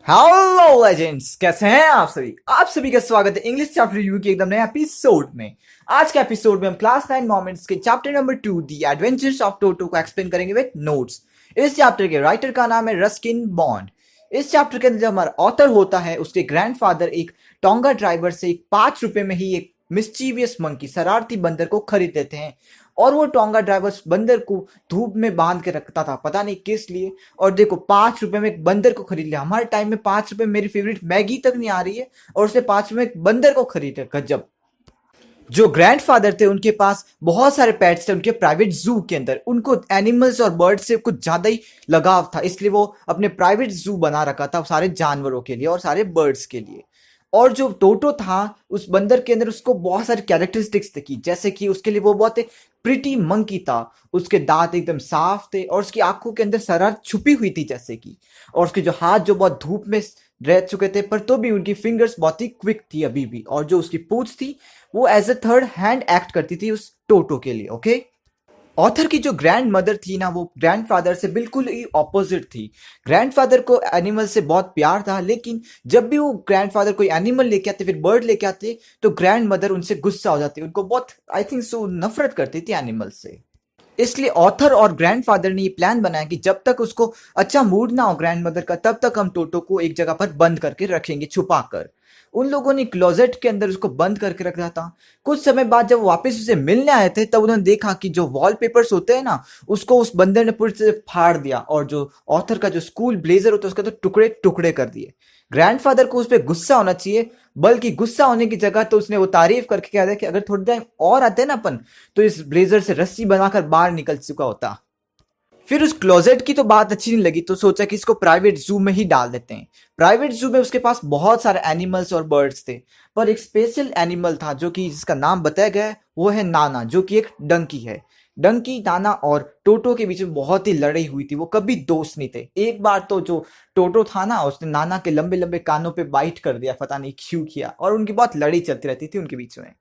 Hello legends, कैसे हैं आप सभी का स्वागत है इंग्लिश चैप्टर रिव्यू के एकदम नए एपिसोड में। आज के एपिसोड में हम क्लास 9 मोमेंट्स के chapter number 2 the adventures of Toto को एक्सप्लेन करेंगे विद नोट्स। इस चैप्टर के राइटर का नाम है रस्किन बॉन्ड। इस चैप्टर के अंदर जब हमारा ऑथर होता है उसके ग्रैंडफादर एक टोंगा ड्राइवर से 5 रुपए में ही एक मिस्चीवियस मंकी शरारती बंदर को खरीद लेते हैं। और वो टोंगा ड्राइवर बंदर को धूप में बांध के रखता था, पता नहीं किस लिए। और देखो 5 रुपए में एक बंदर को खरीद लिया। हमारे टाइम में 5 रुपए मेरी फेवरेट मैगी तक नहीं आ रही है और उसने 5 रुपए में एक बंदर को खरीद लिया। गजब। जो ग्रैंडफादर थे उनके पास बहुत सारे पेट्स थे उनके प्राइवेट जू के अंदर। उनको एनिमल्स और बर्ड्स से कुछ ज्यादा ही लगाव था, इसलिए वो अपने प्राइवेट जू बना रखा था सारे जानवरों के लिए और सारे बर्ड्स के लिए। और जो टोटो था उस बंदर के अंदर उसको बहुत सारी कैरेक्टरिस्टिक्स थी, जैसे कि उसके लिए वो बहुत एक प्रिटी मंकी था। उसके दांत एकदम साफ थे और उसकी आंखों के अंदर शरारत छुपी हुई थी जैसे कि। और उसके जो हाथ जो बहुत धूप में रह चुके थे पर तो भी उनकी फिंगर्स बहुत ही क्विक थी अभी भी। और जो उसकी पूंछ थी वो as a third hand act करती थी उस टोटो के लिए। ओके। ऑथर की जो ग्रैंड मदर थी ना वो ग्रैंडफादर से बिल्कुल ही ऑपोजिट थी। ग्रैंडफादर को एनिमल से बहुत प्यार था, लेकिन जब भी वो ग्रैंडफादर कोई एनिमल लेके आते फिर बर्ड लेके आते तो ग्रैंड मदर उनसे गुस्सा हो जाती, उनको बहुत आई थिंक सो नफरत करती थी एनिमल से। इसलिए ऑथर और ग्रैंडफादर ने ये प्लान बनाया कि जब तक उसको अच्छा मूड ना हो ग्रैंड मदर का तब तक हम टोटो को एक जगह पर बंद करके रखेंगे छुपा कर। उन लोगों ने क्लोजेट के अंदर उसको बंद करके रखा था। कुछ समय बाद जब वो वापस उसे मिलने आए थे तब उन्होंने देखा कि जो वॉलपेपर्स होते हैं ना उसको उस बंदर ने पूरी तरह से फाड़ दिया और जो ऑथर का जो स्कूल ब्लेजर होता है उसका तो टुकड़े टुकड़े कर दिए। ग्रैंडफादर को उस पर गुस्सा होना चाहिए, बल्कि गुस्सा होने की जगह तो उसने वो तारीफ करके कहा था कि अगर थोड़ी टाइम और आते ना अपन तो इस ब्लेजर से रस्सी बनाकर बाहर निकल चुका होता। फिर उस क्लोजेट की तो बात अच्छी नहीं लगी तो सोचा कि इसको प्राइवेट जू में ही डाल देते हैं। प्राइवेट जू में उसके पास बहुत सारे एनिमल्स और बर्ड्स थे, पर एक स्पेशल एनिमल था जो कि जिसका नाम बताया गया है वो है नाना, जो कि एक डंकी है। डंकी, नाना और टोटो के बीच में बहुत ही लड़ाई हुई थी, वो कभी दोस्त नहीं थे। एक बार तो जो टोटो था ना उसने नाना के लंबे लंबे कानों पे बाइट कर दिया, पता नहीं क्यों किया, और उनकी बहुत लड़ाई चलती रहती थी उनके बीच में।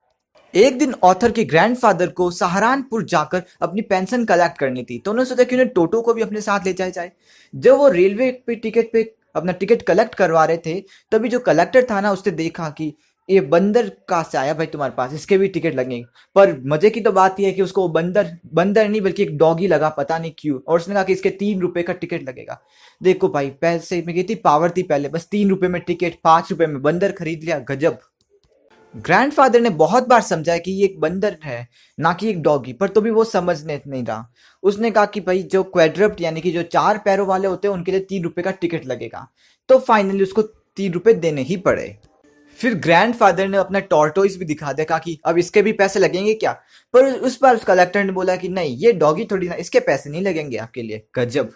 एक दिन ऑथर के ग्रैंडफादर को सहारनपुर जाकर अपनी पेंशन कलेक्ट करनी थी तो उन्होंने सोचा कि उन्हें टोटो को भी अपने साथ ले जाया जाए। जब वो रेलवे पे टिकट पे अपना टिकट कलेक्ट करवा रहे थे तभी जो कलेक्टर था ना उसने देखा कि ये बंदर कहाँ से आया भाई तुम्हारे पास, इसके भी टिकट लगेंगे। पर मजे की तो बात यह है कि उसको बंदर बंदर नहीं बल्कि एक डॉगी लगा, पता नहीं क्यों, और उसने कहा कि इसके 3 रुपए का टिकट लगेगा। देखो भाई पैसे में कितनी पावर थी पहले, बस 3 रुपए में टिकट, 5 रुपए में बंदर खरीद लिया। गजब। ग्रैंडफादर ने बहुत बार समझाया कि ये एक बंदर है ना कि एक डॉगी, पर तो भी वो समझने नहीं रहा। उसने कहा कि भाई जो क्वेड्रप्ट यानी कि जो 4 पैरों वाले होते हैं उनके लिए 3 रुपए का टिकट लगेगा। तो फाइनली उसको 3 रुपए देने ही पड़े। फिर ग्रैंडफादर ने अपना टॉर्टोइस भी दिखा दिया, कहा कि अब इसके भी पैसे लगेंगे क्या। पर उस बार उस कलेक्टर ने बोला कि नहीं, ये डॉगी थोड़ी ना, इसके पैसे नहीं लगेंगे आपके लिए। गजब।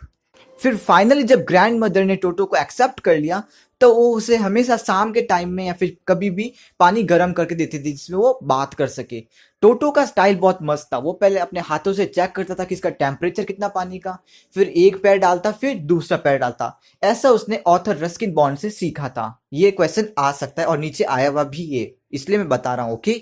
फिर फाइनली जब ग्रैंड मदर ने टोटो को एक्सेप्ट कर लिया तो वो उसे हमेशा शाम के टाइम में या फिर कभी भी पानी गर्म करके देती थी जिसमें वो बात कर सके। टोटो का स्टाइल बहुत मस्त था, वो पहले अपने हाथों से चेक करता था कि इसका टेम्परेचर कितना पानी का, फिर एक पैर डालता फिर दूसरा पैर डालता। ऐसा उसने ऑथर रस्किन बॉन्ड से सीखा था। ये क्वेश्चन आ सकता है और नीचे आया हुआ भी ये, इसलिए मैं बता रहा हूँ। ओके।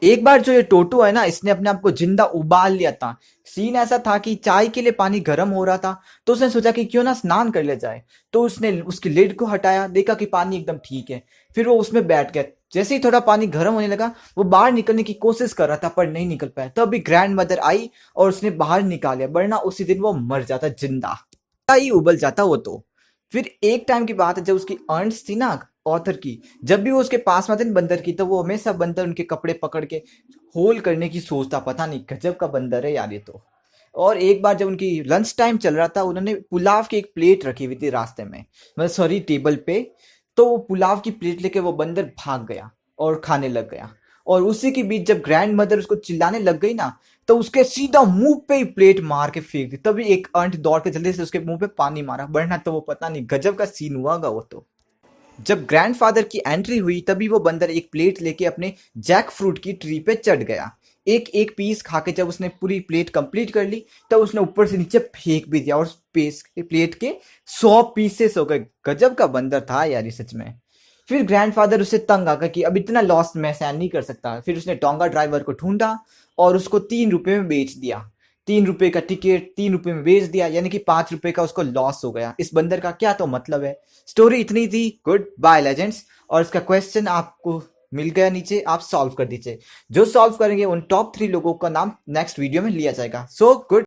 एक बार जो ये टोटो है ना इसने अपने आप को जिंदा उबाल लिया था। सीन ऐसा था कि चाय के लिए पानी गर्म हो रहा था तो उसने सोचा कि क्यों ना स्नान कर लिया जाए। तो उसने उसकी लिड को हटाया, देखा कि पानी एकदम ठीक है। फिर वो उसमें बैठ गया। जैसे ही थोड़ा पानी गर्म होने लगा वो बाहर निकलने की कोशिश कर रहा था पर नहीं निकल पाया। तब भी ग्रैंड मदर आई और उसने बाहर निकाल लिया, वरना उसी दिन वो मर जाता जिंदा ही उबल जाता वो तो। फिर एक टाइम की बात है जब उसकी अर्न्स थी ना ऑथर की, जब भी वो उसके पास में आते ना बंदर की तो वो हमेशा बंदर उनके कपड़े पकड़ के होल करने की सोचता। पता नहीं गजब का बंदर है यार ये तो। और एक बार जब उनकी लंच टाइम चल रहा था उन्होंने पुलाव की एक प्लेट रखी हुई थी रास्ते में, मतलब सॉरी टेबल पे। तो वो पुलाव की प्लेट लेके वो बंदर भाग गया और खाने लग गया। और उसी के बीच जब ग्रैंड मदर उसको चिल्लाने लग गई ना तो उसके सीधा मुंह पे ही प्लेट मार के फेंक दी। तभी एक अंट दौड़ के जल्दी से उसके मुंह पे पानी मारा, वरना तो वो पता नहीं गजब का सीन हुआगा वो तो। जब ग्रैंडफादर की एंट्री हुई तभी वो बंदर एक प्लेट लेके अपने जैक फ्रूट की ट्री पे चढ़ गया। एक एक पीस खा के जब उसने पूरी प्लेट कंप्लीट कर ली तब उसने ऊपर से नीचे फेंक भी दिया और उस प्लेट के 100 पीसेस हो गए। गजब का बंदर था यार ये सच में। फिर ग्रैंडफादर उससे तंग आकर कि अब इतना लॉस मैं सहन नहीं कर सकता। फिर उसने टोंगा ड्राइवर को ढूंढा और उसको 3 रुपए में बेच दिया। ₹3 का टिकट ₹3 में बेच दिया, यानी कि ₹5 का उसको लॉस हो गया। इस बंदर का क्या तो मतलब है। स्टोरी इतनी थी। Good bye legends. और इसका क्वेश्चन आपको मिल गया नीचे, आप सॉल्व कर दीजिए। जो सॉल्व करेंगे उन टॉप 3 लोगों का नाम नेक्स्ट वीडियो में लिया जाएगा। So good.